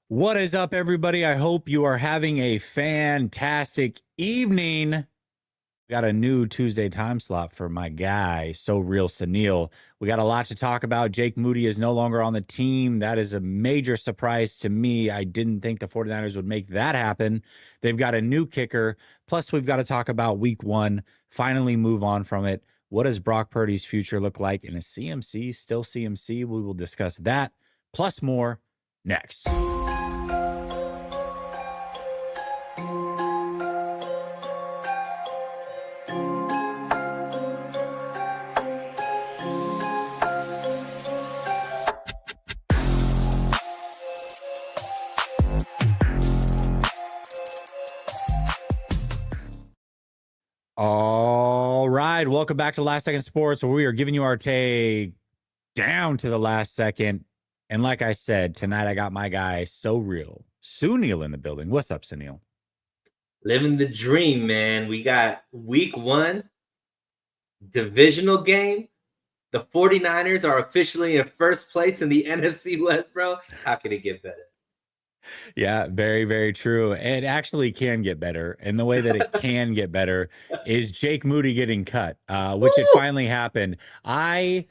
What is up, everybody? I hope you are having a fantastic evening. Got a new Tuesday time slot for my guy, So Real Sunil. We got a lot to talk about. Jake Moody is no longer on the team. That is a major surprise to me. I didn't think the 49ers would make that happen. They've got a new kicker. Plus, we've got to talk about week one, finally move on from it. What does Brock Purdy's future look like in a CMC? Still CMC? We will discuss that, plus more next. All right. Welcome back to Last Second Sports, where we are giving you our take down to the last second. And like I said, tonight I got my guy, So Real, Sunil, in the building. What's up, Sunil? Living the dream, man. We got week one, divisional game. The 49ers are officially in first place in the NFC West, bro. How can it get better? Yeah, very, very true. It actually can get better. And the way that it can get better is Jake Moody getting cut, which it finally happened. I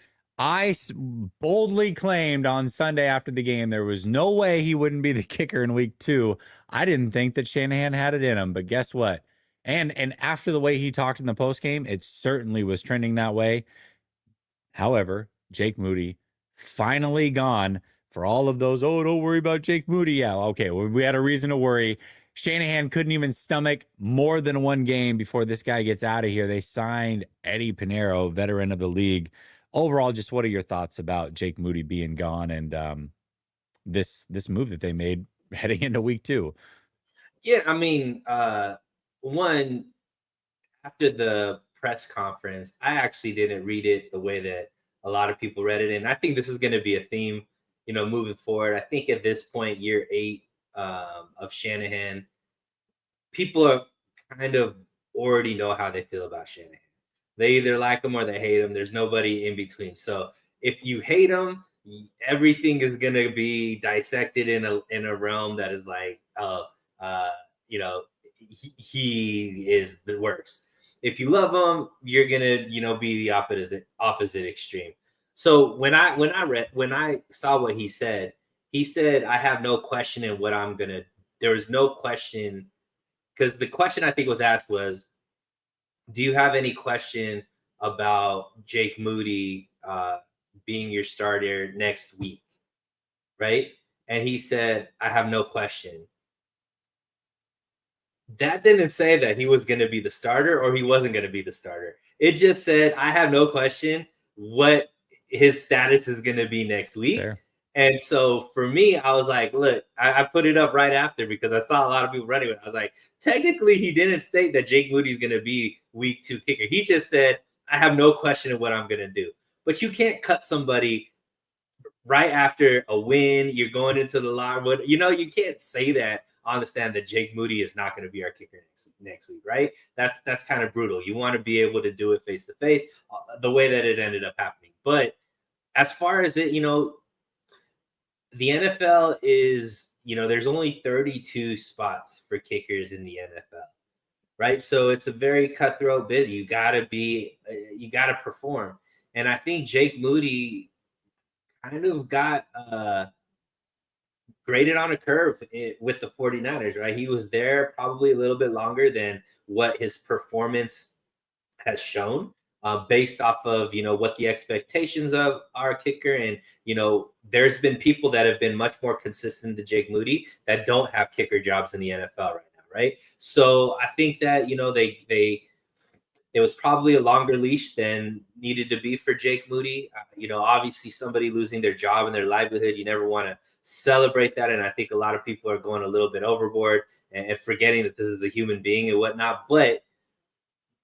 boldly claimed on Sunday after the game there was no way he wouldn't be the kicker in week two. I didn't think that Shanahan had it in him, but guess what? And after the way he talked in the post game, it certainly was trending that way. However, Jake Moody finally gone. For all of those, oh, don't worry about Jake Moody. Yeah, okay, well, we had a reason to worry. Shanahan couldn't even stomach more than one game before this guy gets out of here. They signed Eddie Pinheiro, veteran of the league. Overall, just what are your thoughts about Jake Moody being gone and this move that they made heading into week two? Yeah, I mean, one, after the press conference, I actually didn't read it the way that a lot of people read it. And I think this is going to be a theme, moving forward. I think at this point, year eight of Shanahan, people are kind of already know how they feel about Shanahan. They either like him or they hate him. There's nobody in between. So if you hate him, everything is gonna be dissected in a realm that is like, oh, he is the worst. If you love him, you're gonna be the opposite extreme. So when I saw what he said I have no question in what I'm gonna. There was no question because the question I think was asked was, do you have any question about Jake Moody being your starter next week? Right. And he said, I have no question. That didn't say that he was going to be the starter or he wasn't going to be the starter. It just said, I have no question what his status is going to be next week. Fair. And so for me, I was like, look, I put it up right after because I saw a lot of people running with it. I was like, technically, he didn't state that Jake Moody's going to be week two kicker. He just said, I have no question of what I'm going to do. But you can't cut somebody right after a win. You're going into the line. You can't say that on the stand that Jake Moody is not going to be our kicker next week, right? That's kind of brutal. You want to be able to do it face to face, the way that it ended up happening. But as far as it, the NFL is, there's only 32 spots for kickers in the NFL, right? So it's a very cutthroat bid. You got to perform. And I think Jake Moody kind of got graded on a curve with the 49ers, right? He was there probably a little bit longer than what his performance has shown. Based off of what the expectations of our kicker, and there's been people that have been much more consistent than Jake Moody that don't have kicker jobs in the NFL right now, right? So I think that it was probably a longer leash than needed to be for Jake Moody. Obviously somebody losing their job and their livelihood, you never want to celebrate that, and I think a lot of people are going a little bit overboard and forgetting that this is a human being and whatnot, but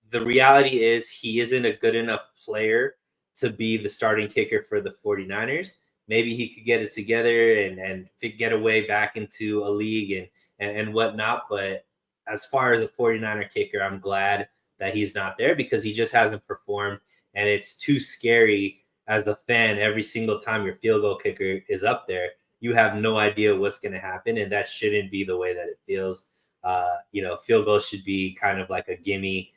the reality is he isn't a good enough player to be the starting kicker for the 49ers. Maybe he could get it together and get away back into a league and whatnot. But as far as a 49er kicker, I'm glad that he's not there because he just hasn't performed. And it's too scary as a fan every single time your field goal kicker is up there. you have no idea what's going to happen, and that shouldn't be the way that it feels. Field goals should be kind of like a gimme,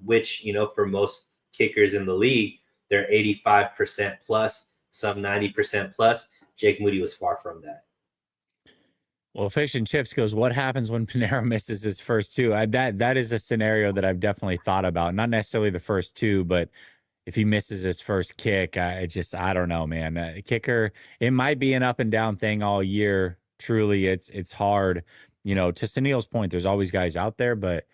which, for most kickers in the league, they're 85% plus, some 90% plus. Jake Moody was far from that. Well, Fish and Chips goes, what happens when Panero misses his first two? That is a scenario that I've definitely thought about. Not necessarily the first two, but if he misses his first kick, I don't know, man. Kicker, it might be an up and down thing all year. Truly, it's hard. To Sunil's point, there's always guys out there, but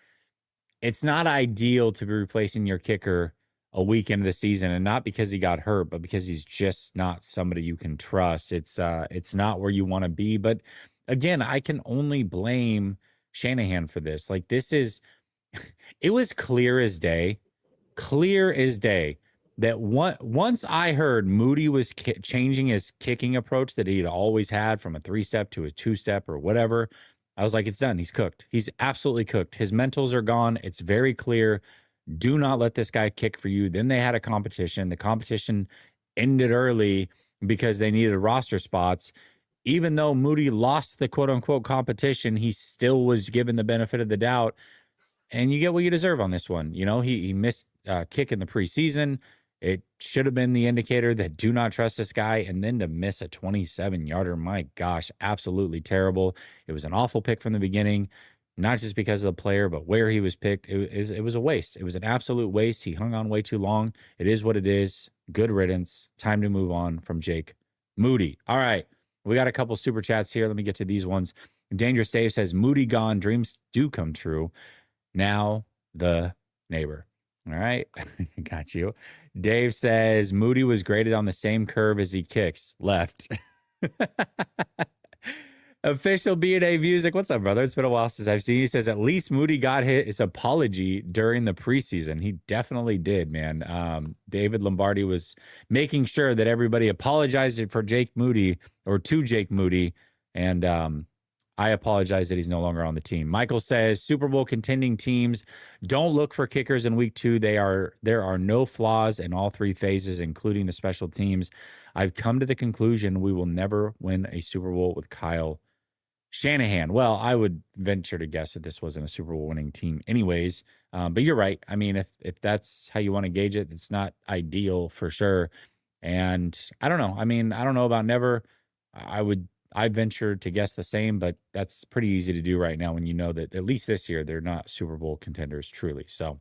it's not ideal to be replacing your kicker a week into the season, and not because he got hurt, but because he's just not somebody you can trust. It's not where you want to be. But again, I can only blame Shanahan for this. Like, it was clear as day that once I heard Moody was changing his kicking approach that he'd always had from a 3-step to a 2-step or whatever, I was like, it's done. He's cooked. He's absolutely cooked. His mentals are gone. It's very clear. Do not let this guy kick for you. Then they had a competition. The competition ended early because they needed roster spots. Even though Moody lost the quote unquote competition, he still was given the benefit of the doubt. And you get what you deserve on this one. He missed a kick in the preseason. It should have been the indicator that do not trust this guy. And then to miss a 27-yarder, my gosh, absolutely terrible. It was an awful pick from the beginning, not just because of the player, but where he was picked. It was a waste. It was an absolute waste. He hung on way too long. It is what it is. Good riddance. Time to move on from Jake Moody. All right. We got a couple super chats here. Let me get to these ones. Dangerous Dave says, Moody gone, dreams do come true. Now the neighbor. All right. Got you. Dave says Moody was graded on the same curve as he kicks left. Official B&A Music. What's up, brother? It's been a while since I've seen you. He says at least Moody got his apology during the preseason. He definitely did, man. David Lombardi was making sure that everybody apologized for Jake Moody or to Jake Moody. And I apologize that he's no longer on the team. Michael says Super Bowl contending teams don't look for kickers in week 2. There are no flaws in all 3 phases, including the special teams. I've come to the conclusion we will never win a Super Bowl with Kyle Shanahan. Well, I would venture to guess that this wasn't a Super Bowl winning team anyways. But you're right. I mean, if that's how you want to gauge it, it's not ideal for sure. And I don't know. I mean, I don't know about never. I'd venture to guess the same, but that's pretty easy to do right now when you know that at least this year they're not Super Bowl contenders truly. So,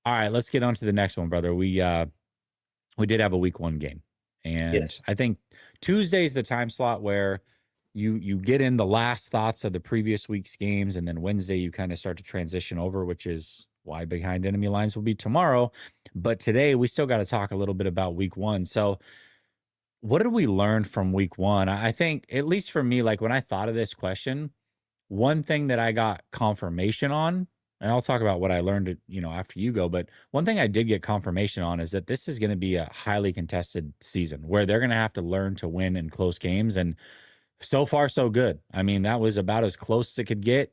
all right, let's get on to the next one, brother. We did have a week 1 game, and Yes. I think Tuesday is the time slot where you get in the last thoughts of the previous week's games, and then Wednesday you kind of start to transition over, which is why Behind Enemy Lines will be tomorrow. But today we still got to talk a little bit about week 1. So what did we learn from week 1? I think, at least for me, like when I thought of this question, one thing that I got confirmation on, and I'll talk about what I learned, after you go, but one thing I did get confirmation on is that this is going to be a highly contested season where they're going to have to learn to win in close games. And so far, so good. I mean, that was about as close as it could get.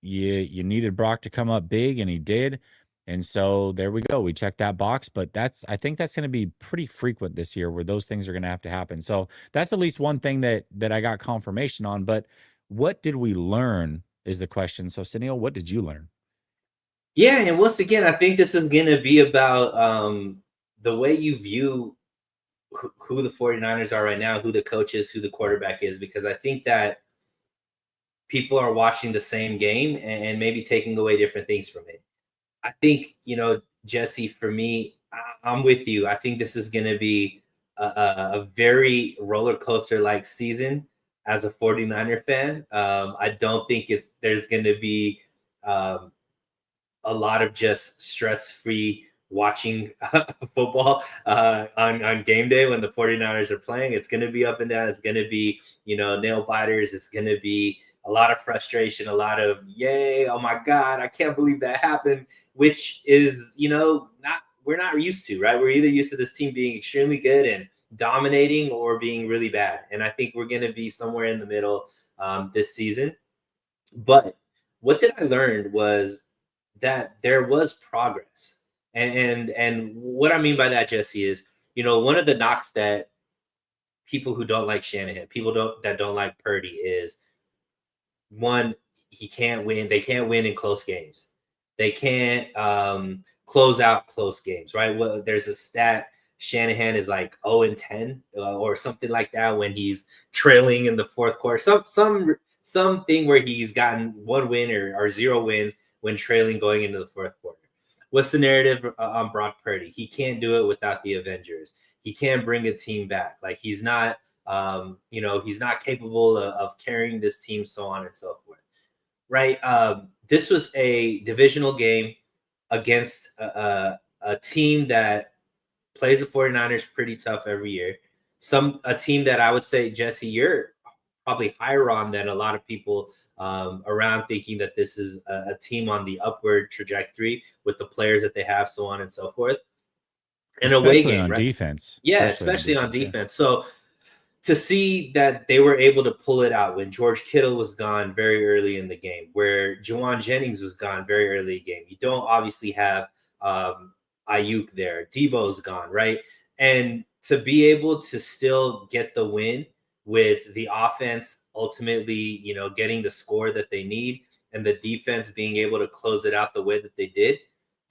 You needed Brock to come up big, and he did. And so there we go. We checked that box, but I think that's going to be pretty frequent this year where those things are going to have to happen. So that's at least one thing that I got confirmation on. But what did we learn is the question. So Sunil, what did you learn? Yeah, and once again, I think this is going to be about the way you view who the 49ers are right now, who the coach is, who the quarterback is, because I think that people are watching the same game and maybe taking away different things from it. I think, Jesse, for me, I'm with you. I think this is going to be a very roller coaster like season as a 49er fan. I don't think there's going to be a lot of just stress-free watching football on game day when the 49ers are playing. It's going to be up and down. It's going to be, nail biters. It's going to be a lot of frustration, a lot of yay, oh my God, I can't believe that happened, which is, we're not used to, right? We're either used to this team being extremely good and dominating or being really bad. And I think we're going to be somewhere in the middle this season. But what did I learn was that there was progress. And what I mean by that, Jesse, is, one of the knocks that people who don't like Shanahan, people that don't like Purdy is one, he can't win. They can't win in close games. They can't close out close games, right? Well, there's a stat Shanahan is like 0-10 or something like that when he's trailing in the fourth quarter. Something where he's gotten one win or zero wins when trailing going into the fourth quarter. What's the narrative on Brock Purdy? He can't do it without the Avengers. He can't bring a team back. Like he's not, he's not capable of carrying this team, so on and so forth. Right. This was a divisional game against a team that plays the 49ers pretty tough every year. A team that I would say, Jesse, you're probably higher on than a lot of people around, thinking that this is a team on the upward trajectory with the players that they have, so on and so forth. An away Especially game, on right? defense. Yeah, especially on Yeah. defense. So to see that they were able to pull it out when George Kittle was gone very early in the game, where Juwan Jennings was gone very early in the game. You don't obviously have Ayuk there. Debo's gone, right? And to be able to still get the win with the offense ultimately, getting the score that they need and the defense being able to close it out the way that they did,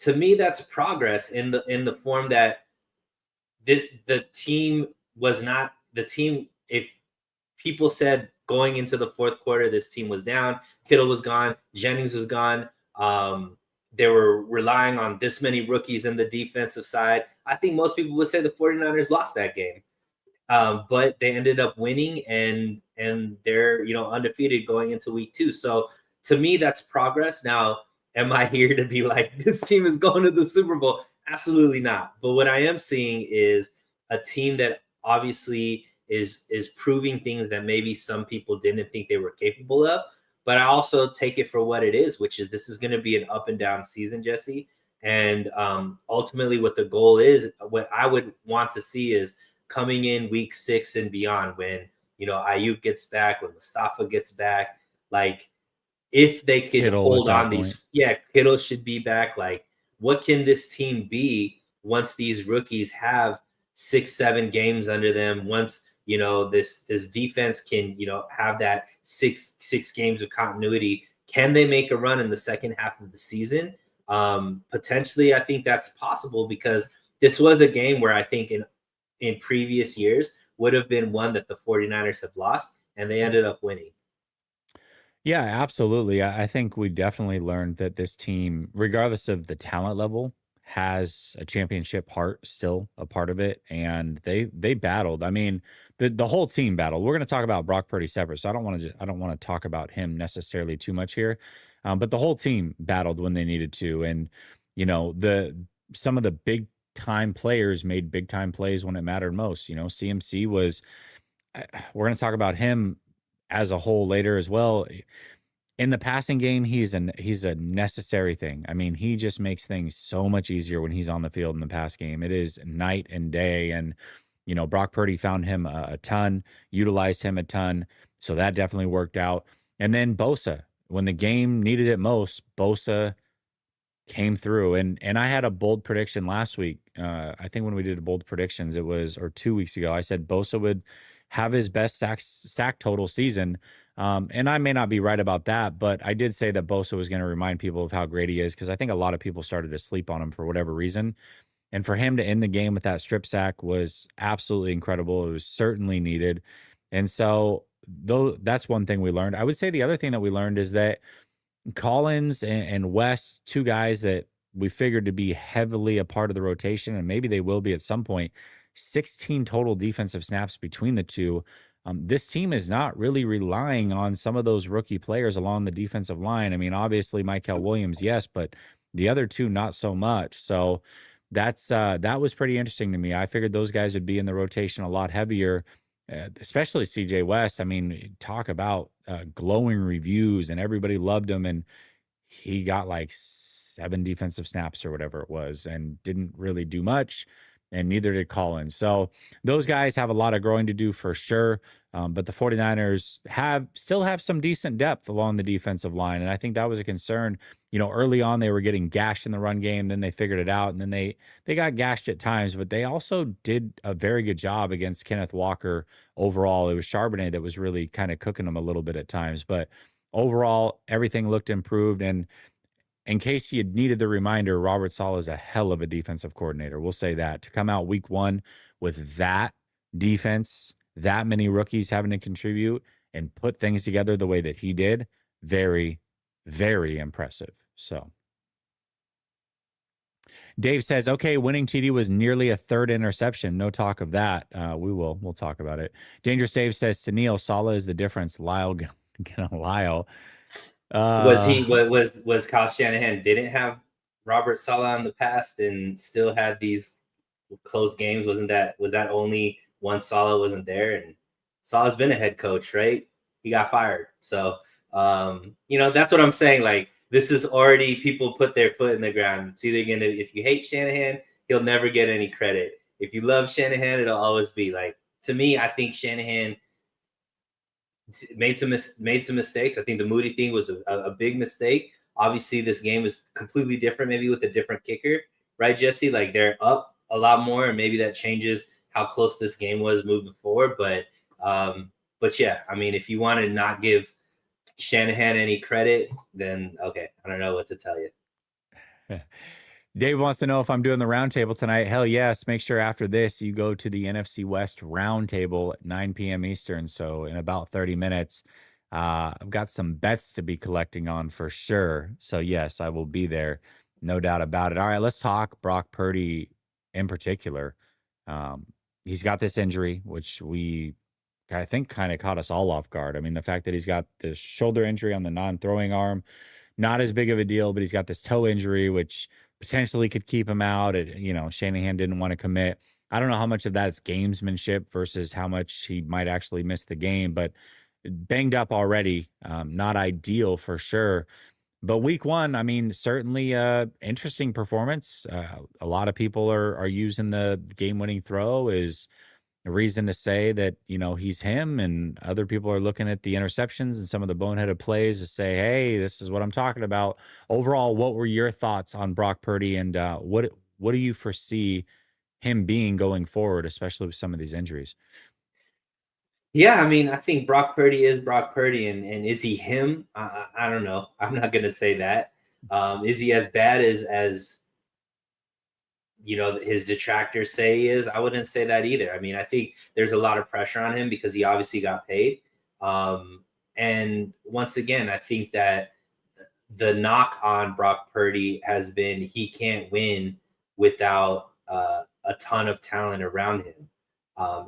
to me, that's progress in the form that the team was not the team. If people said going into the fourth quarter, this team was down, Kittle was gone, Jennings was gone. They were relying on this many rookies in the defensive side. I think most people would say the 49ers lost that game. But they ended up winning and they're undefeated going into week 2. So to me, that's progress. Now, am I here to be like this team is going to the Super Bowl? Absolutely not. But what I am seeing is a team that obviously is proving things that maybe some people didn't think they were capable of. But I also take it for what it is, which is this is going to be an up and down season, Jesse. And ultimately, what the goal is, what I would want to see is coming in week 6 and beyond, when Ayuk gets back, when Mustafa gets back, like if they could Kittle at hold that on point. Kittle should be back. Like, what can this team be once these rookies have 6-7 games under them? Once this defense can have that six games of continuity, can they make a run in the second half of the season? Potentially, I think that's possible, because this was a game where I think in previous years would have been one that the 49ers have lost, and they ended up winning. Yeah, absolutely. I think we definitely learned that this team, regardless of the talent level, has a championship heart still a part of it, and they battled. I mean, the whole team battled. We're going to talk about Brock Purdy separate, so I don't want to talk about him necessarily too much here, but the whole team battled when they needed to, and the some of the big time players made big time plays when it mattered most. CMC was. We're going to talk about him as a whole later as well. In the passing game, he's a necessary thing. I mean, he just makes things so much easier when he's on the field in the pass game. It is night and day. And Brock Purdy found him a ton, utilized him a ton, so that definitely worked out. And then Bosa, when the game needed it most, Bosa came through. And I had a bold prediction last week. I think when we did bold predictions, it was, or 2 weeks ago, I said Bosa would have his best sack total season. And I may not be right about that, but I did say that Bosa was going to remind people of how great he is, because I think a lot of people started to sleep on him for whatever reason. And for him to end the game with that strip sack was absolutely incredible. It was certainly needed. And so, though, that's one thing we learned. I would say the other thing that we learned is that Collins and West, two guys that we figured to be heavily a part of the rotation, and maybe they will be at some point, 16 total defensive snaps between the two. This team is not really relying on some of those rookie players along the defensive line. I mean, obviously, Michael Williams, yes, but the other two, not so much. So that was pretty interesting to me. I figured those guys would be in the rotation a lot heavier, especially CJ West. I mean, talk about glowing reviews, and everybody loved him. And he got like 7 defensive snaps or whatever it was, and didn't really do much. And neither did Collins. So those guys have a lot of growing to do for sure. But the 49ers still have some decent depth along the defensive line. And I think that was a concern. Early on they were getting gashed in the run game, then they figured it out, and then they got gashed at times, but they also did a very good job against Kenneth Walker. Overall, it was Charbonnet that was really kind of cooking them a little bit at times, but overall everything looked improved. And in case you needed the reminder, Robert Saleh is a hell of a defensive coordinator. We'll say that. To come out week one with that defense, that many rookies having to contribute and put things together the way that he did, very, very impressive. So Dave says, okay, winning TD was nearly a third interception. No talk of that. We'll talk about it. Dangerous Dave says to Neil, Saleh is the difference. Lyle, Lyle. Was Kyle Shanahan didn't have Robert Saleh in the past and still had these close games? Was that only one Saleh wasn't there? And Saleh's been a head coach, right? He got fired. So that's what I'm saying. Like, this is already, people put their foot in the ground. It's either gonna, if you hate Shanahan, he'll never get any credit. If you love Shanahan, it'll always be like, to me, I think Shanahan made some mistakes. I think the Moody thing was a big mistake. Obviously, this game was completely different, maybe with a different kicker, right, Jesse? Like, they're up a lot more, and maybe that changes how close this game was moving forward. But yeah, I mean, if you want to not give Shanahan any credit, then okay, I don't know what to tell you. Dave wants to know if I'm doing the roundtable tonight. Hell yes. Make sure after this you go to the NFC West roundtable at 9 p.m. Eastern. So in about 30 minutes, I've got some bets to be collecting on for sure. So yes, I will be there. No doubt about it. All right, let's talk Brock Purdy in particular. He's got this injury, which I think kind of caught us all off guard. I mean, the fact that he's got the shoulder injury on the non-throwing arm, not as big of a deal, but he's got this toe injury, which potentially could keep him out. Shanahan didn't want to commit. I don't know how much of that's gamesmanship versus how much he might actually miss the game, but banged up already. Not ideal for sure. But week one, I mean, certainly interesting performance. A lot of people are using the game-winning throw as a reason to say that, he's him, and other people are looking at the interceptions and some of the boneheaded plays to say, hey, this is what I'm talking about. Overall, what were your thoughts on Brock Purdy, and what do you foresee him being going forward, especially with some of these injuries? Yeah, I mean, I think Brock Purdy is Brock Purdy, and is he him? I don't know. I'm not gonna say that. Is he as bad as his detractors say he is? I wouldn't say that either. I mean, I think there's a lot of pressure on him because he obviously got paid. And once again, I think that the knock on Brock Purdy has been he can't win without a ton of talent around him.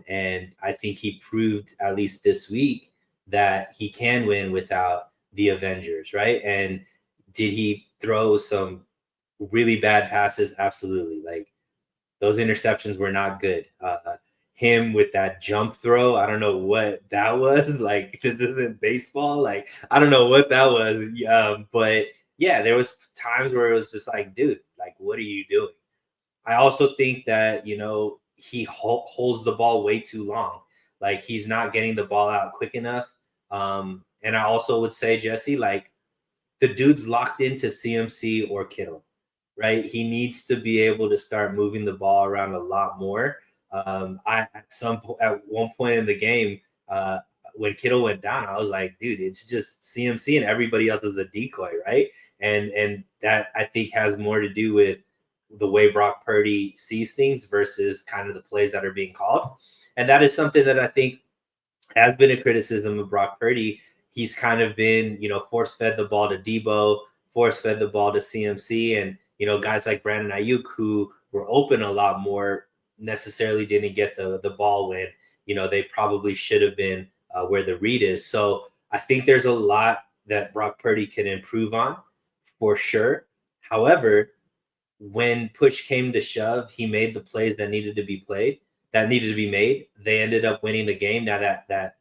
And I think he proved, at least this week, that he can win without the Avengers, right? And did he throw some really bad passes? Absolutely. Like, those interceptions were not good. Him with that jump throw, I don't know what that was. Like, this isn't baseball. Like, I don't know what that was. But yeah, there was times where it was just like, dude, like, what are you doing? I also think that, he holds the ball way too long. Like, he's not getting the ball out quick enough. And I also would say, Jesse, like, the dude's locked into CMC or Kittle, right? He needs to be able to start moving the ball around a lot more. At one point in the game, when Kittle went down, I was like, dude, it's just CMC and everybody else is a decoy, right? And that, I think, has more to do with the way Brock Purdy sees things versus kind of the plays that are being called. And that is something that I think has been a criticism of Brock Purdy. He's kind of been, force fed the ball to Debo, force fed the ball to CMC, and guys like Brandon Ayuk, who were open a lot more, necessarily didn't get the ball when they probably should have been where the read is. So I think there's a lot that Brock Purdy can improve on, for sure. However, when push came to shove, he made the plays that needed to be made. They ended up winning the game. Now that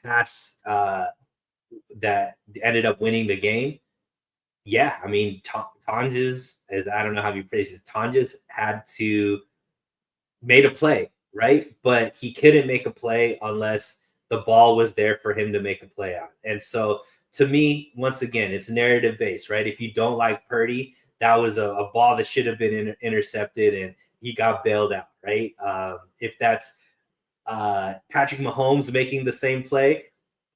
pass that ended up winning the game. Yeah, I mean, Tonjes, as I don't know how you phrase it, Tonjes had to made a play, right? But he couldn't make a play unless the ball was there for him to make a play on. And so to me, once again, it's narrative based, right? If you don't like Purdy, that was a ball that should have been intercepted and he got bailed out, right? If that's Patrick Mahomes making the same play,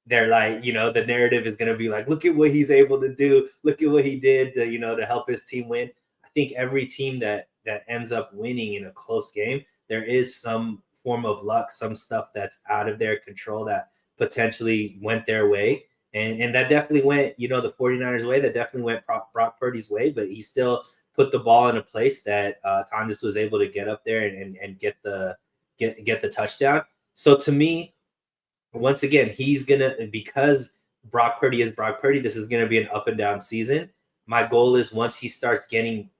they're like, the narrative is going to be like, look at what he's able to do. Look at what he did to, to help his team win. I think every team that ends up winning in a close game, there is some form of luck, some stuff that's out of their control that potentially went their way. And that definitely went, the 49ers way. That definitely went Brock Purdy's way, but he still put the ball in a place that Tonjes was able to get up there and get the touchdown. So to me, once again, he's gonna, because Brock Purdy is Brock Purdy, this is gonna be an up and down season. My goal is once he starts getting,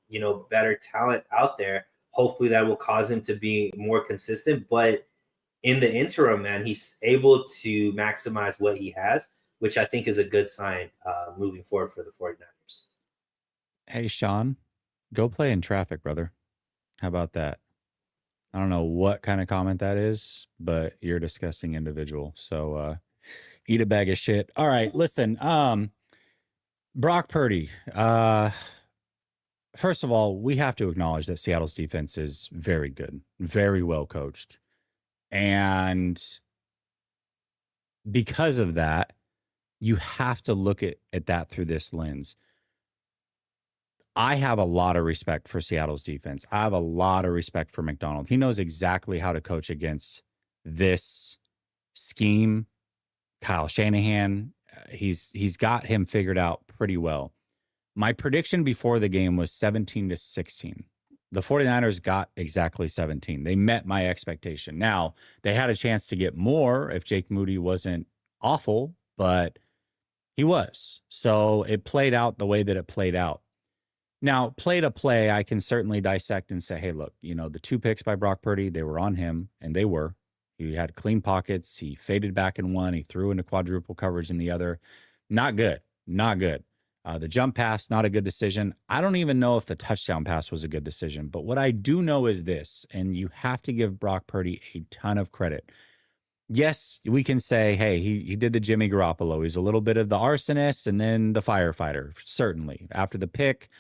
better talent out there, hopefully that will cause him to be more consistent. But in the interim, man, he's able to maximize what he has, which I think is a good sign moving forward for the 49ers. Hey, Sean, go play in traffic, brother. How about that? I don't know what kind of comment that is, but you're a disgusting individual. So eat a bag of shit. All right, listen. Brock Purdy. First of all, we have to acknowledge that Seattle's defense is very good, very well coached. And because of that, you have to look at that through this lens. I have a lot of respect for Seattle's defense. I have a lot of respect for McDonald. He knows exactly how to coach against this scheme. Kyle Shanahan, he's got him figured out pretty well. My prediction before the game was 17-16. The 49ers got exactly 17. They met my expectation. Now, they had a chance to get more if Jake Moody wasn't awful, but he was. So it played out the way that it played out. Now, play to play, I can certainly dissect and say, hey, look, the 2 picks by Brock Purdy, they were on him, and they were. He had clean pockets. He faded back in one. He threw into quadruple coverage in the other. Not good. Not good. The jump pass, not a good decision. I don't even know if the touchdown pass was a good decision. But what I do know is this, and you have to give Brock Purdy a ton of credit. Yes, we can say, hey, he did the Jimmy Garoppolo. He's a little bit of the arsonist and then the firefighter, certainly. After the pick,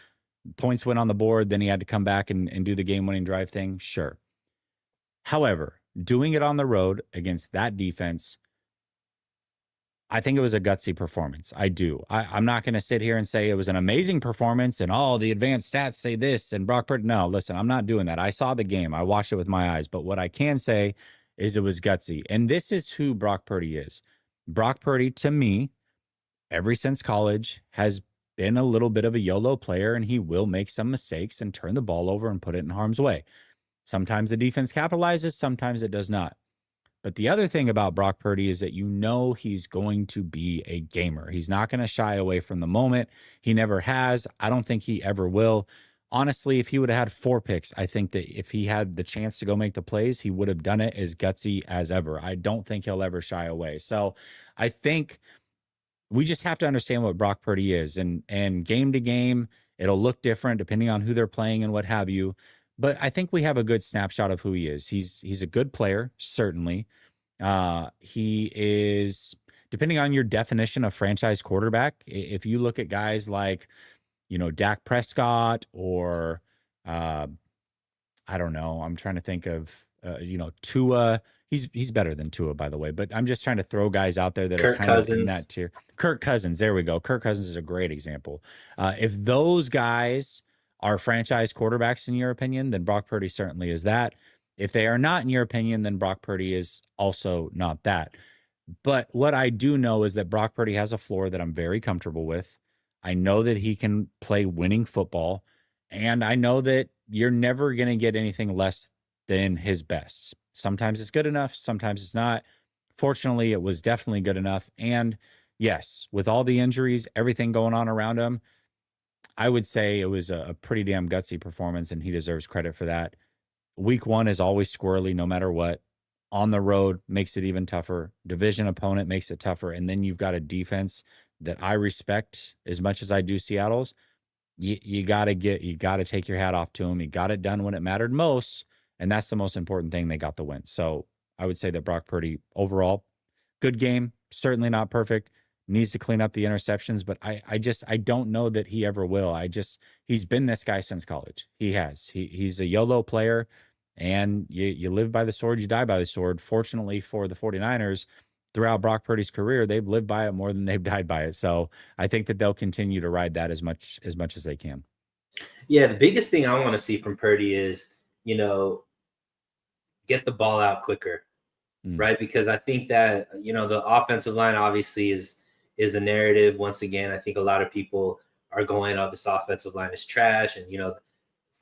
points went on the board, then he had to come back and do the game-winning drive thing, sure. However, doing it on the road against that defense, I think it was a gutsy performance. I do. I'm not going to sit here and say it was an amazing performance and all the advanced stats say this and Brock Purdy. No, listen, I'm not doing that. I saw the game. I watched it with my eyes. But what I can say is it was gutsy. And this is who Brock Purdy is. Brock Purdy, to me, ever since college, has been a little bit of a YOLO player, and he will make some mistakes and turn the ball over and put it in harm's way. Sometimes the defense capitalizes, sometimes it does not. But the other thing about Brock Purdy is that he's going to be a gamer. He's not going to shy away from the moment. He never has. I don't think he ever will. Honestly, if he would have had 4 picks, I think that if he had the chance to go make the plays, he would have done it as gutsy as ever. I don't think he'll ever shy away. So I think we just have to understand what Brock Purdy is. And game to game, it'll look different depending on who they're playing and what have you. But I think we have a good snapshot of who he is. He's a good player, certainly. He is, depending on your definition of franchise quarterback, if you look at guys like, Dak Prescott or I don't know, I'm trying to think of Tua. He's better than Tua, by the way, but I'm just trying to throw guys out there that Kirk are kind Cousins. of in that tier. Kirk Cousins, there we go. Kirk Cousins is a great example. If those guys are franchise quarterbacks in your opinion, then Brock Purdy certainly is that. If they are not in your opinion, then Brock Purdy is also not that. But what I do know is that Brock Purdy has a floor that I'm very comfortable with. I know that he can play winning football, and I know that you're never going to get anything less than his best. Sometimes it's good enough, sometimes it's not. Fortunately, it was definitely good enough. And yes, with all the injuries, everything going on around him, I would say it was a pretty damn gutsy performance, and he deserves credit for that. Week 1 is always squirrely, no matter what. On the road makes it even tougher. Division opponent makes it tougher. And then you've got a defense that I respect as much as I do Seattle's. You got to take your hat off to him. He got it done when it mattered most. And that's the most important thing. They got the win. So I would say that Brock Purdy overall, Good game, certainly not perfect. Needs to clean up the interceptions, but I don't know that he ever will. He's been this guy since college. He has. He's a YOLO player, and you live by the sword, you die by the sword. Fortunately for the 49ers, throughout Brock Purdy's career, they've lived by it more than they've died by it. So I think that they'll continue to ride that as much as they can. Yeah, the biggest thing I want to see from Purdy is, you know, get the ball out quicker, Mm. right? Because I think that, the offensive line obviously is a narrative. Once again, I think a lot of people are going, oh, this offensive line is trash. And,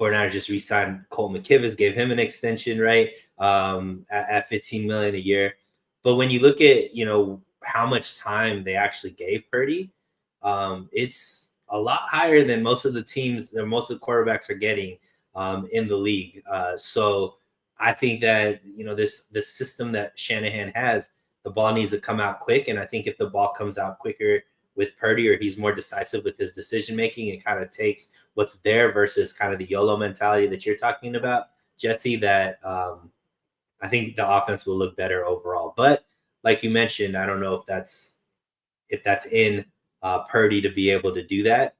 49ers just re-signed Colt McKivitz, gave him an extension, right? At $15 million a year. But when you look at, how much time they actually gave Purdy, it's a lot higher than most of the teams that most of the quarterbacks are getting in the league. So I think that, this system that Shanahan has, the ball needs to come out quick. And I think if the ball comes out quicker with Purdy, or he's more decisive with his decision making, and kind of takes what's there versus kind of the YOLO mentality that you're talking about, Jesse, that I think the offense will look better overall. But like you mentioned, I don't know if that's in Purdy to be able to do that.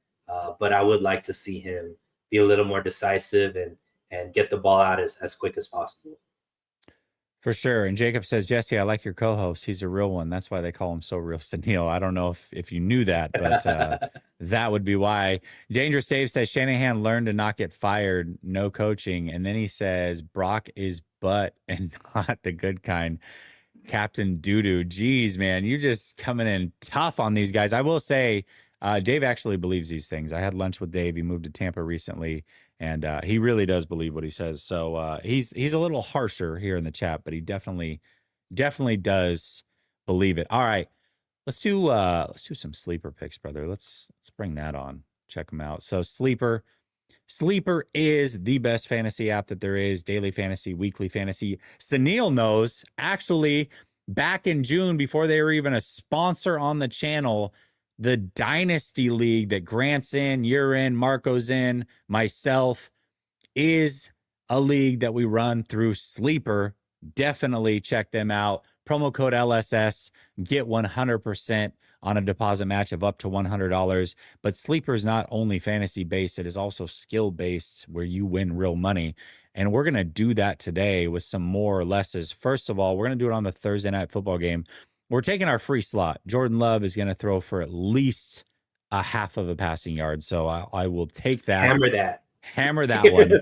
But I would like to see him be a little more decisive and get the ball out as quick as possible. For sure. And Jacob says, Jesse, I like your co-host. He's a real one. That's why they call him So Real Sunil. I don't know if you knew that, but that would be why. Dangerous Dave says Shanahan learned to not get fired, no coaching. And then he says Brock is butt and not the good kind. Captain Doodoo. Geez, man, you're just coming in tough on these guys. I will say, Dave actually believes these things. I had lunch with Dave. He moved to Tampa recently, and he really does believe what he says. So he's a little harsher here in the chat, but he definitely does believe it. All right, let's do some sleeper picks, brother. Let's bring that on. Check them out. So Sleeper is the best fantasy app that there is. Daily fantasy, weekly fantasy. Sunil knows, actually, back in June, before they were even a sponsor on the channel, the Dynasty League that Grant's in, you're in, Marco's in, myself, is a league that we run through Sleeper. Definitely check them out. Promo code LSS, get 100% on a deposit match of up to $100. But Sleeper is not only fantasy based, it is also skill based, where you win real money. And we're going to do that today with some more or lesses. First of all, we're going to do it on the Thursday night football game. We're taking our free slot. Jordan Love is going to throw for at least a half of a passing yard. So I will take that. Hammer that one.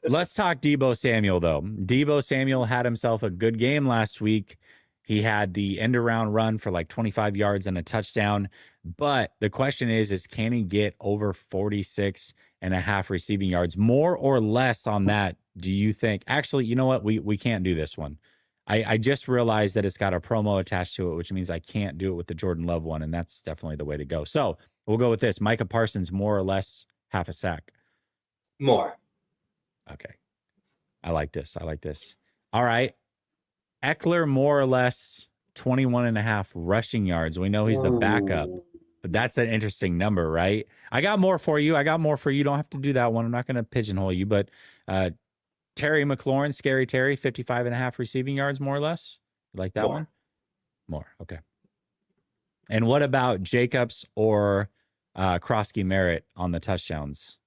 Let's talk Deebo Samuel, though. Deebo Samuel had himself a good game last week. He had the end around run for like 25 yards and a touchdown. But the question is can he get over 46 and a half receiving yards? More or less on that, do you think? Actually, you know what? We can't do this one. I just realized that it's got a promo attached to it, which means I can't do it with the Jordan Love one, and that's definitely the way to go. So we'll go with this. Micah Parsons, more or less half a sack. More. Okay. I like this. All right. Eckler, more or less 21 and a half rushing yards. We know he's the backup, but that's an interesting number, right? I got more for you. You don't have to do that one. I'm not going to pigeonhole you, but Terry McLaurin, Scary Terry, 55 and a half receiving yards, more or less. You like that one? More. Okay. And what about Jacobs or Krosky Merritt on the touchdowns?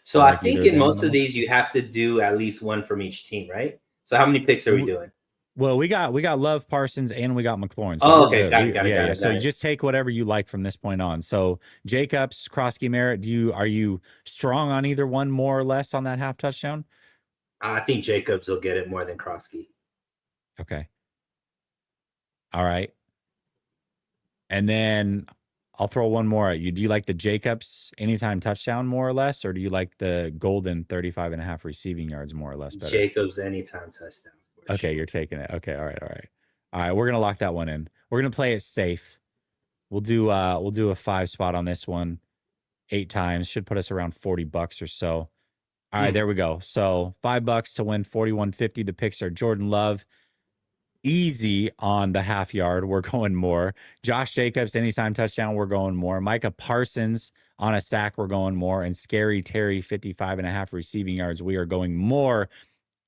So I think in most of these, you have to do at least one from each team, right? So how many picks are we doing? Well, we got Love, Parsons, and we got McLaurin. So okay, got it. So you just take whatever you like from this point on. So Jacobs, Krosky Merritt, are you strong on either one more or less on that half touchdown? I think Jacobs will get it more than Krosky. Okay. All right. And then I'll throw one more at you. Do you like the Jacobs anytime touchdown more or less, or do you like the Golden 35 and a half receiving yards more or less better? Jacobs anytime touchdown. Okay, you're taking it. Okay, all right. We're gonna lock that one in. We're gonna play it safe. We'll do a 5 spot on this one 8 times. Should put us around $40 or so. All right, there we go. So $5 to win 41.50. The picks are Jordan Love. Easy on the half yard, we're going more. Josh Jacobs, anytime touchdown, we're going more. Micah Parsons on a sack, we're going more. And Scary Terry, 55 and a half receiving yards, we are going more.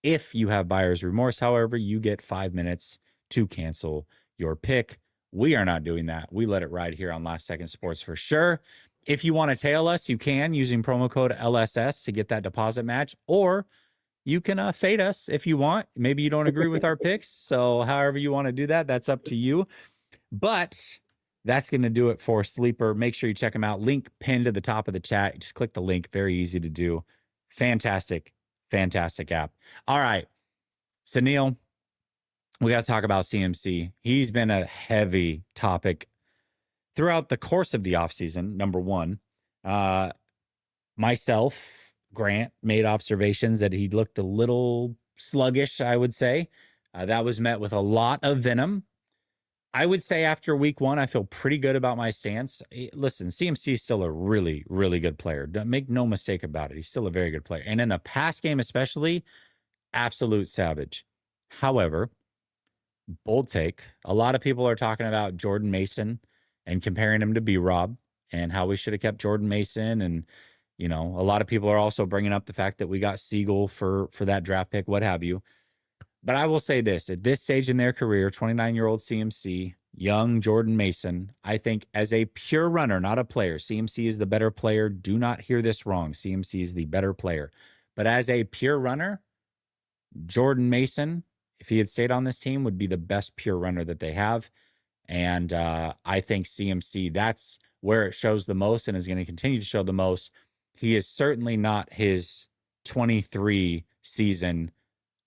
If you have buyer's remorse, however, you get 5 minutes to cancel your pick. We are not doing that. We let it ride here on Last Second Sports for sure. If you want to tail us, you can using promo code LSS to get that deposit match, or you can fade us if you want. Maybe you don't agree with our picks. So however you want to do that, that's up to you. But that's going to do it for Sleeper. Make sure you check them out. Link pinned to the top of the chat. Just click the link. Very easy to do. Fantastic, fantastic app. All right. So, Neil, we got to talk about CMC. He's been a heavy topic throughout the course of the offseason, number one. Myself, Grant, made observations that he looked a little sluggish, I would say. That was met with a lot of venom. I would say after week one, I feel pretty good about my stance. Listen, CMC is still a really, really good player. Don't make no mistake about it. He's still a very good player. And in the pass game, especially, absolute savage. However, bold take. A lot of people are talking about Jordan Mason and comparing him to B-Rob and how we should have kept Jordan Mason. And, you know, a lot of people are also bringing up the fact that we got Siegel for that draft pick, what have you. But I will say this, at this stage in their career, 29-year-old CMC, young Jordan Mason, I think as a pure runner, not a player, CMC is the better player. Do not hear this wrong. CMC is the better player. But as a pure runner, Jordan Mason, if he had stayed on this team, would be the best pure runner that they have. And I think CMC, that's where it shows the most and is going to continue to show the most. He is certainly not his 23 season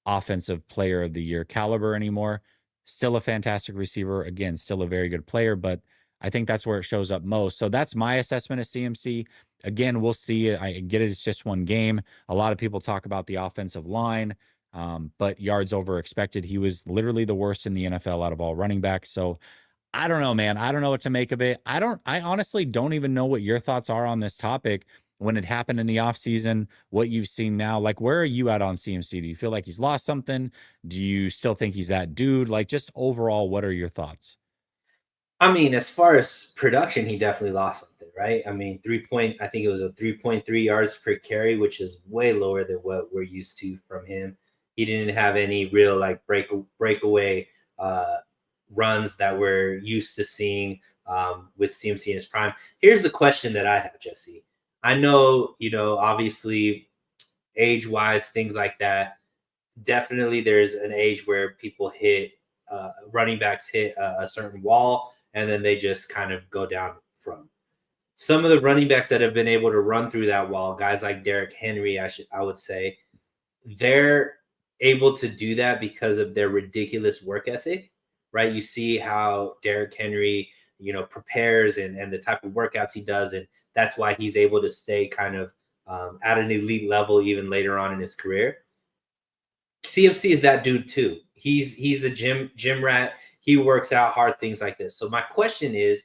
offensive player of the year caliber anymore. Still a fantastic receiver. Again, still a very good player, but I think that's where it shows up most. So that's my assessment of CMC. Again, we'll see. I get it. It's just one game. A lot of people talk about the offensive line, but yards over expected. He was literally the worst in the NFL out of all running backs. So I don't know, man. I don't know what to make of it. I honestly don't even know what your thoughts are on this topic when it happened in the offseason, what you've seen now. Like, where are you at on CMC? Do you feel like he's lost something? Do you still think he's that dude? Like, just overall, what are your thoughts? I mean, as far as production, he definitely lost something, right? I mean, I think it was a 3.3 yards per carry, which is way lower than what we're used to from him. He didn't have any real like breakaway runs that we're used to seeing with CMC in his prime. Here's the question that I have, Jesse. I know, obviously age-wise, things like that. Definitely there's an age where people running backs hit a certain wall and then they just kind of go down from. Some of the running backs that have been able to run through that wall, guys like Derrick Henry, I would say, they're able to do that because of their ridiculous work ethic, right? You see how Derrick Henry, prepares and the type of workouts he does, and that's why he's able to stay kind of at an elite level even later on in his career. CMC is that dude too. He's a gym rat. He works out hard, things like this. So my question is,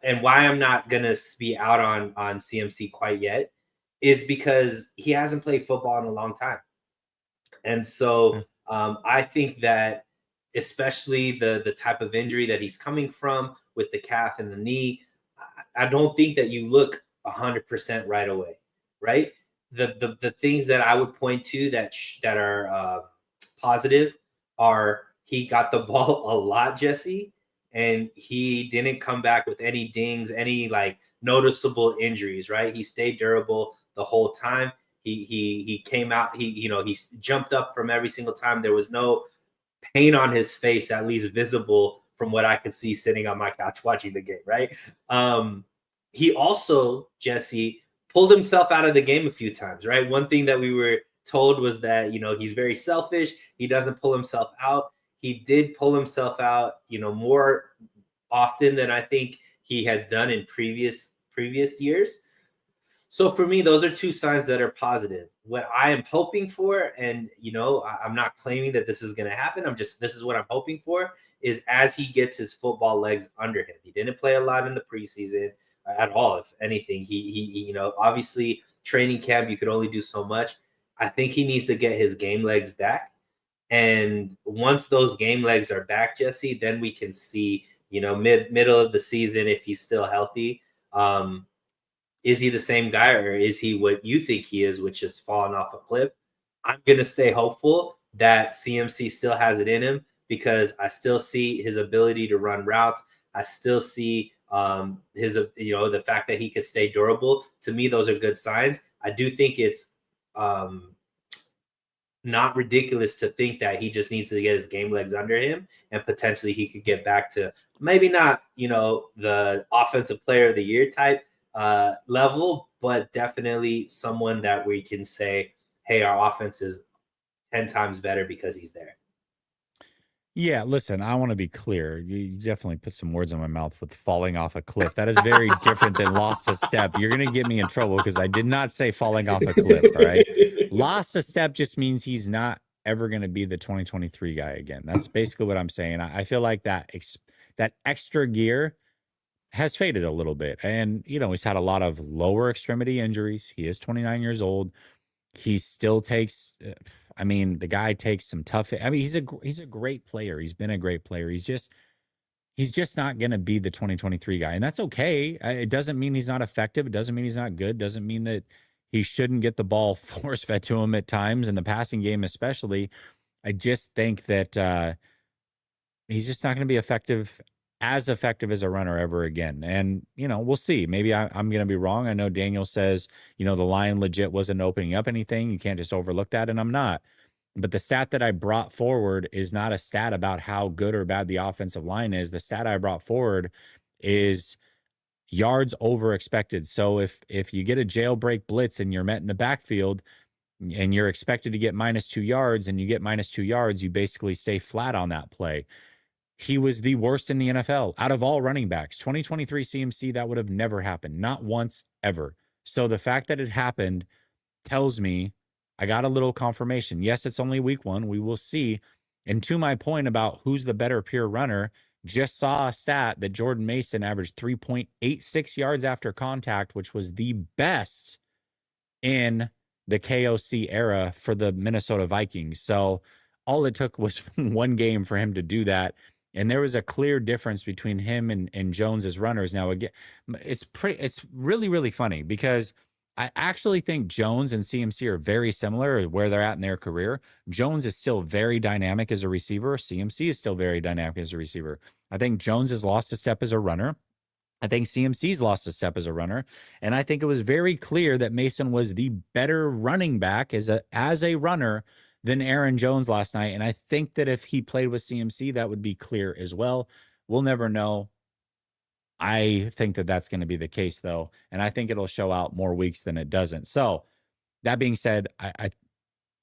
and why I'm not gonna be out on CMC quite yet, is because he hasn't played football in a long time, and so I think that especially the type of injury that he's coming from with the calf and the knee, I don't think that you look 100% right away, right? The things that I would point to that are positive are he got the ball a lot, Jesse, and he didn't come back with any dings, any like noticeable injuries, right? He stayed durable the whole time. He came out, he jumped up from every single time. There was no pain on his face, at least visible from what I could see sitting on my couch watching the game, right? He also, Jesse, pulled himself out of the game a few times, right? One thing that we were told was that, he's very selfish. He doesn't pull himself out. He did pull himself out, more often than I think he had done in previous years. So for me, those are two signs that are positive. What I am hoping for, and I'm not claiming that this is going to happen. This is what I'm hoping for, is as he gets his football legs under him. He didn't play a lot in the preseason at all. If anything, he obviously training camp, you could only do so much. I think he needs to get his game legs back. And once those game legs are back, Jesse, then we can see, middle of the season, if he's still healthy, is he the same guy, or is he what you think he is, which is falling off a cliff? I'm going to stay hopeful that CMC still has it in him, because I still see his ability to run routes. I still see his, the fact that he could stay durable. To me, those are good signs. I do think it's not ridiculous to think that he just needs to get his game legs under him, and potentially he could get back to maybe not, the offensive player of the year type level, but definitely someone that we can say, hey, our offense is 10 times better because he's there. Yeah, listen, I want to be clear. You definitely put some words in my mouth with falling off a cliff. That is very different than lost a step. You're going to get me in trouble because I did not say falling off a cliff. All right. Lost a step just means he's not ever going to be the 2023 guy again. That's basically what I'm saying. I feel like that extra gear has faded a little bit. And, he's had a lot of lower extremity injuries. He is 29 years old. He still takes, the guy takes some tough. He's a great player. He's been a great player. He's just not going to be the 2023 guy, and that's okay. It doesn't mean he's not effective. It doesn't mean he's not good. It doesn't mean that he shouldn't get the ball force fed to him at times in the passing game, especially. I just think that he's just not going to be as effective as a runner ever again. And, we'll see. Maybe I'm going to be wrong. I know Daniel says, the line legit wasn't opening up anything. You can't just overlook that. And I'm not. But the stat that I brought forward is not a stat about how good or bad the offensive line is. The stat I brought forward is yards over expected. So if you get a jailbreak blitz and you're met in the backfield and you're expected to get -2 yards and you get -2 yards, you basically stay flat on that play. He was the worst in the NFL out of all running backs. 2023 CMC, that would have never happened. Not once, ever. So the fact that it happened tells me I got a little confirmation. Yes, it's only week 1. We will see. And to my point about who's the better pure runner, just saw a stat that Jordan Mason averaged 3.86 yards after contact, which was the best in the KOC era for the Minnesota Vikings. So all it took was one game for him to do that. And there was a clear difference between him and Jones as runners. Now, again, it's really, really funny because I actually think Jones and CMC are very similar where they're at in their career. Jones is still very dynamic as a receiver. CMC is still very dynamic as a receiver. I think Jones has lost a step as a runner. I think CMC's lost a step as a runner. And I think it was very clear that Mason was the better running back as a runner than Aaron Jones last night. And I think that if he played with CMC, that would be clear as well. We'll never know. I think that that's going to be the case, though. And I think it'll show out more weeks than it doesn't. So that being said,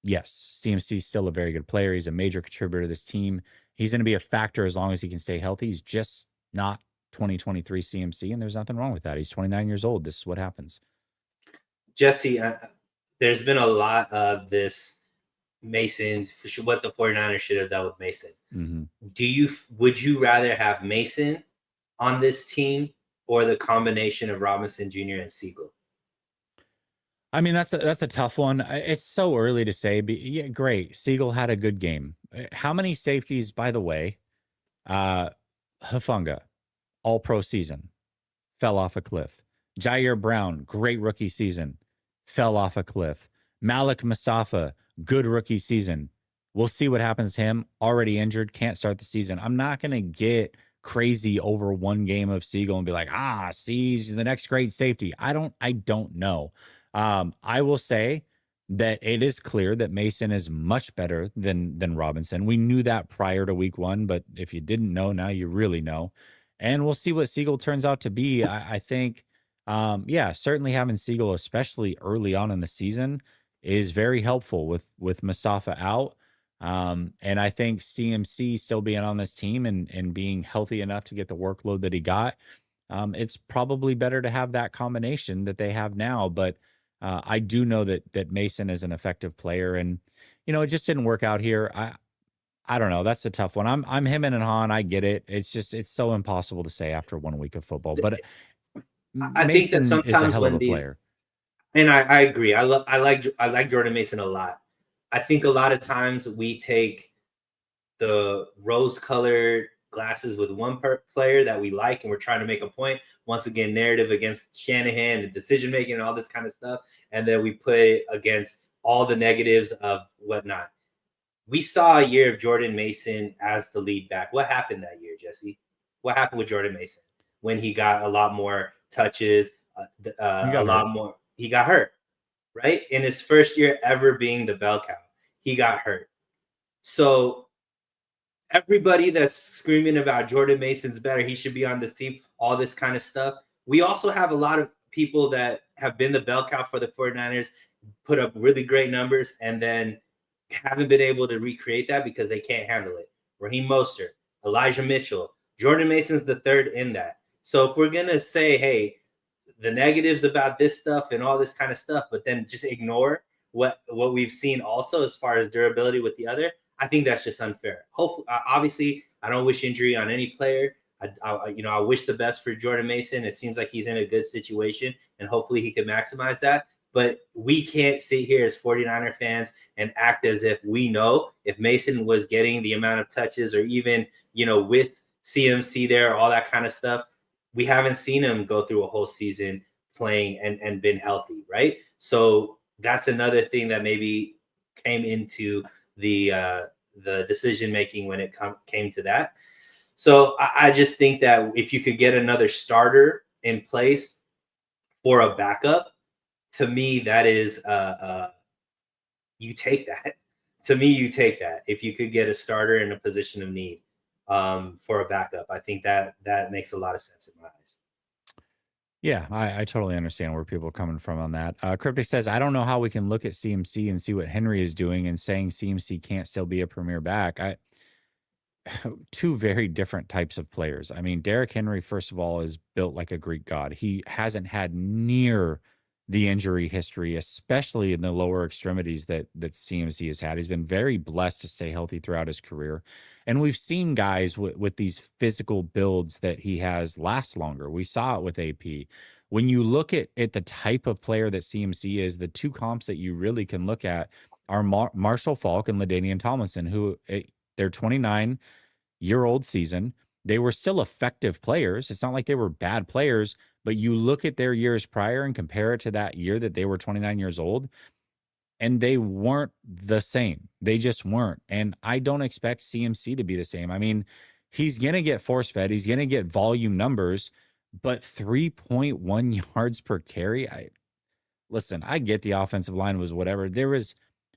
yes, CMC is still a very good player. He's a major contributor to this team. He's going to be a factor as long as he can stay healthy. He's just not 2023 CMC, and there's nothing wrong with that. He's 29 years old. This is what happens. Jesse, there's been a lot of this Mason, what the 49ers should have done with Mason. Mm-hmm. Would you rather have Mason on this team or the combination of Robinson Jr. and Siegel? That's a tough one. It's so early to say, but yeah, great. Siegel had a good game. How many safeties, by the way? Hufanga, all-pro season, fell off a cliff. Jair Brown, great rookie season, fell off a cliff. Malik Mustafa, good rookie season. We'll see what happens to him. Already injured, can't start the season. I'm not going to get crazy over one game of Siegel and be like, he's the next great safety. I don't know. I will say that it is clear that Mason is much better than Robinson. We knew that prior to week 1, but if you didn't know, now you really know. And we'll see what Siegel turns out to be. I think, certainly having Siegel, especially early on in the season, is very helpful with Mustafa out. And I think CMC still being on this team and being healthy enough to get the workload that he got, it's probably better to have that combination that they have now. But I do know that Mason is an effective player, and it just didn't work out here. I don't know. That's a tough one. I'm him and Han. I get it. It's so impossible to say after 1 week of football. But I think that sometimes is a hell of a player. And I agree. I like Jordan Mason a lot. I think a lot of times we take the rose-colored glasses with one player that we like, and we're trying to make a point. Once again, narrative against Shanahan and decision-making and all this kind of stuff. And then we put it against all the negatives of whatnot. we saw a year of Jordan Mason as the lead back. What happened that year, Jesse? What happened with Jordan Mason when he got a lot more touches, He a got lot hurt. more? He got hurt, right? In his first year ever being the bell cow, he got hurt. So everybody that's screaming about Jordan Mason's better, he should be on this team, all this kind of stuff. We also have a lot of people that have been the bell cow for the 49ers, put up really great numbers, and then haven't been able to recreate that because they can't handle it. Raheem Mostert, Elijah Mitchell, Jordan Mason's the third in that. So if we're going to say, hey, the negatives about this stuff and all this kind of stuff, but then just ignore what we've seen also as far as durability with the other, I think that's just unfair. Hopefully, obviously, I don't wish injury on any player. I wish the best for Jordan Mason. It seems like he's in a good situation, and hopefully he can maximize that. But we can't sit here as 49er fans and act as if we know if Mason was getting the amount of touches or even, with CMC there, all that kind of stuff. We haven't seen him go through a whole season playing and been healthy, right? So that's another thing that maybe came into the decision making when it came to that. So I just think that if you could get another starter in place for a backup, to me that is you take that. To me, you take that. If you could get a starter in a position of need for a backup, I think that makes a lot of sense in my eyes. Yeah, I totally understand where people are coming from on that. Cryptic says, I don't know how we can look at CMC and see what Henry is doing and saying CMC can't still be a premier back. Two very different types of players. I mean, Derrick Henry, first of all, is built like a Greek god. He hasn't had near the injury history, especially in the lower extremities that CMC has had. He's been very blessed to stay healthy throughout his career. And we've seen guys with these physical builds that he has last longer. We saw it with AP. When you look at the type of player that CMC is, the two comps that you really can look at are Marshall Faulk and LaDainian Tomlinson, who they're 29-year-old season. They were still effective players. It's not like they were bad players, but you look at their years prior and compare it to that year that they were 29 years old, and they weren't the same. They just weren't. And I don't expect CMC to be the same. I mean, he's going to get force fed, he's going to get volume numbers, but 3.1 yards per carry. Listen, I get the offensive line was whatever. There is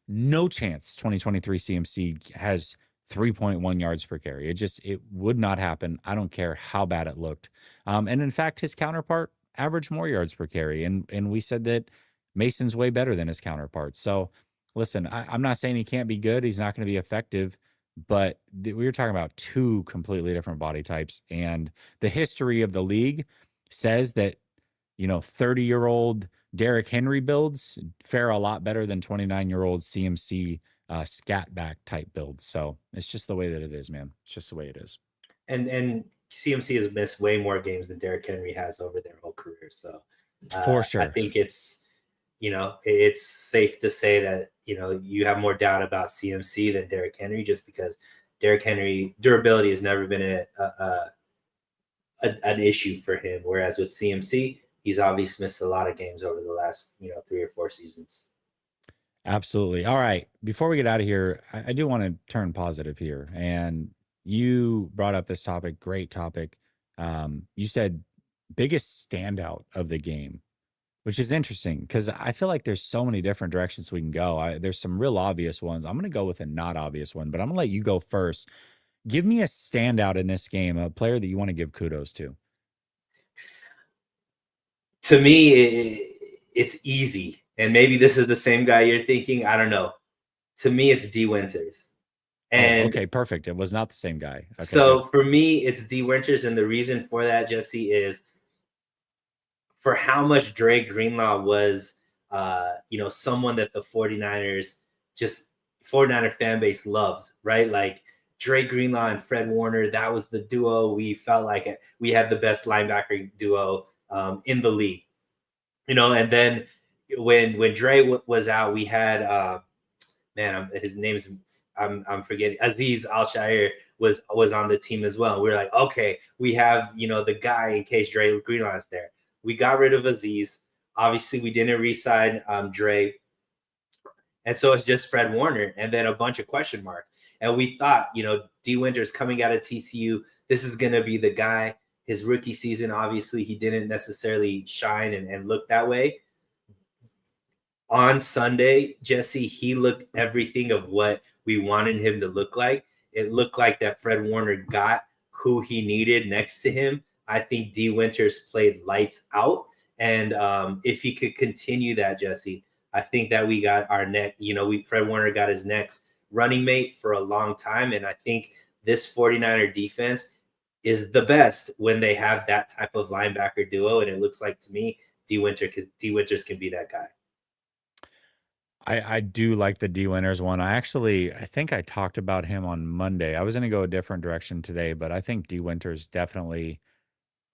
no chance 2023 CMC has 3.1 yards per carry. It would not happen. I don't care how bad it looked. And in fact, his counterpart averaged more yards per carry. And we said that Mason's way better than his counterpart. So listen, I'm not saying he can't be good. He's not going to be effective, but we were talking about two completely different body types. And the history of the league says that, 30-year-old Derrick Henry builds fare a lot better than 29-year-old CMC scat back type builds. So it's just the way that it is, man. It's just the way it is. And CMC has missed way more games than Derrick Henry has over their whole career. So For sure. I think it's safe to say that you have more doubt about CMC than Derrick Henry, just because Derrick Henry durability has never been an issue for him, whereas with CMC, he's obviously missed a lot of games over the last 3 or 4 seasons. Absolutely. All right. Before we get out of here, I do want to turn positive here. And you brought up this topic, great topic. You said biggest standout of the game, which is interesting because I feel like there's so many different directions we can go. There's some real obvious ones. I'm going to go with a not obvious one, but I'm going to let you go first. Give me a standout in this game, a player that you want to give kudos to. To me, it's easy. And maybe this is the same guy you're thinking. I don't know. To me, it's D Winters. And okay, perfect. It was not the same guy. Okay, so good. for me, it's D Winters. And the reason for that, Jesse, is for how much Dre Greenlaw was, someone that the 49ers, just 49er fan base loved, right? Like Dre Greenlaw and Fred Warner, that was the duo. We felt like we had the best linebacker duo in the league, and then when Dre was out, we had, his name's, I'm forgetting, Aziz Al-Shaair was on the team as well. We were like, okay, we have, the guy in case Dre Greenlaw is there. We got rid of Aziz. Obviously, we didn't re-sign Dre. And so it's just Fred Warner and then a bunch of question marks. And we thought, D Winters coming out of TCU, this is going to be the guy. His rookie season, obviously, he didn't necessarily shine and look that way. On Sunday, Jesse, he looked everything of what we wanted him to look like. It looked like that Fred Warner got who he needed next to him. I think D Winters played lights out. And if he could continue that, Jesse, I think that we got our next, Fred Warner got his next running mate for a long time. And I think this 49er defense is the best when they have that type of linebacker duo. And it looks like to me, D Winters can be that guy. I do like the D Winners one. I think I talked about him on Monday. I was going to go a different direction today, but I think D Winters definitely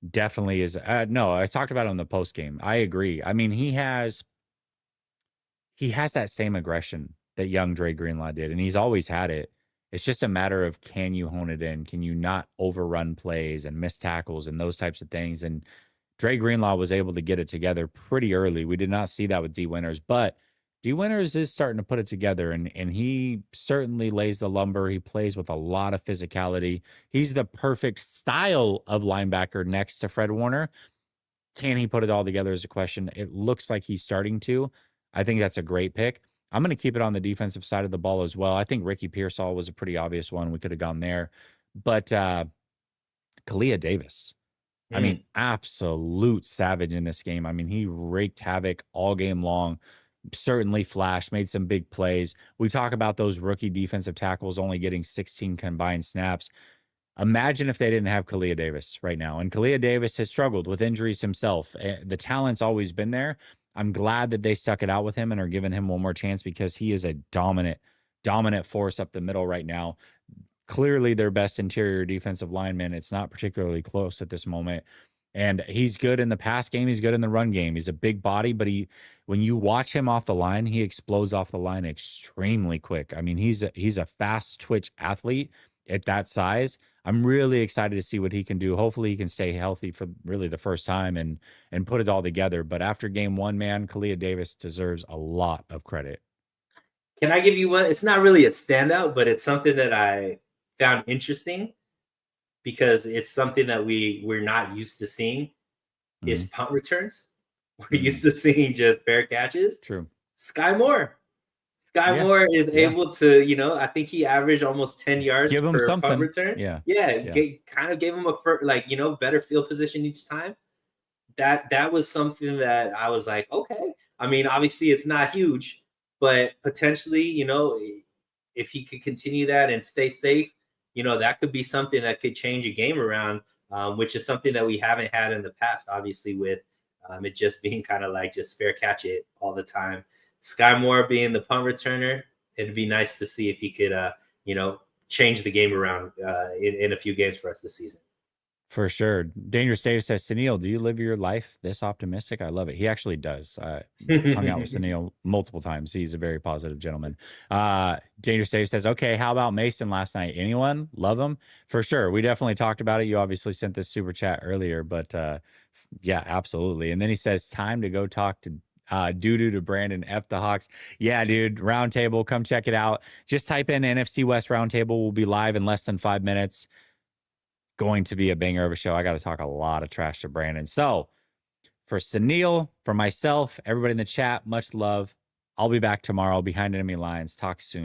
is. No, I talked about it on the post game. I agree. I mean, he has that same aggression that young Dre Greenlaw did, and he's always had it. It's just a matter of, can you hone it in? Can you not overrun plays and miss tackles and those types of things? And Dre Greenlaw was able to get it together pretty early. We did not see that with D Winters, but D Winters is starting to put it together, and he certainly lays the lumber. He plays with a lot of physicality. He's the perfect style of linebacker next to Fred Warner. Can he put it all together is a question. It looks like he's starting to. I think that's a great pick. I'm going to keep it on the defensive side of the ball as well. I think Ricky Pearsall was a pretty obvious one. We could have gone there. But Kalia Davis, I mean, absolute savage in this game. I mean, he wreaked havoc all game long. Certainly flashed, made some big plays. We talk about those rookie defensive tackles only getting 16 combined snaps. Imagine if they didn't have Kalia Davis right now. And Kalia Davis has struggled with injuries himself. The talent's always been there. I'm glad that they stuck it out with him and are giving him one more chance, because he is a dominant force up the middle right now. Clearly their best interior defensive lineman. It's not particularly close at this moment. And he's good in the pass game. He's good in the run game. He's a big body, but when you watch him off the line, he explodes off the line extremely quick. I mean, he's a fast twitch athlete at that size. I'm really excited to see what he can do. Hopefully he can stay healthy for really the first time and put it all together. But after game one, man, Kalia Davis deserves a lot of credit. Can I give you one? It's not really a standout, but it's something that I found interesting because it's something that we're not used to seeing is punt returns. We're used to seeing just fair catches. True. Sky Moore. Sky Moore is able to, I think he averaged almost 10 yards Give him per something. punt return. Kind of gave him a better field position each time. That was something that I was like, okay. I mean, obviously it's not huge, but potentially, if he could continue that and stay safe, that could be something that could change a game around, which is something that we haven't had in the past, obviously, with it just being kind of like just fair catch it all the time. Sky Moore being the punt returner, it'd be nice to see if he could, change the game around in a few games for us this season. For sure. Dangerous Dave says, Sunil, do you live your life this optimistic? I love it. He actually does. Hung out with Sunil multiple times. He's a very positive gentleman. Dangerous Dave says, okay, how about Mason last night? Anyone? Love him? For sure. We definitely talked about it. You obviously sent this super chat earlier, but yeah, absolutely. And then he says, time to go talk to doo-doo to Brandon F the Hawks. Yeah, dude, roundtable, come check it out. Just type in NFC West roundtable. We'll be live in less than 5 minutes. Going to be a banger of a show. I got to talk a lot of trash to Brandon. So for Sunil, for myself, everybody in the chat, much love. I'll be back tomorrow behind enemy lines. Talk soon.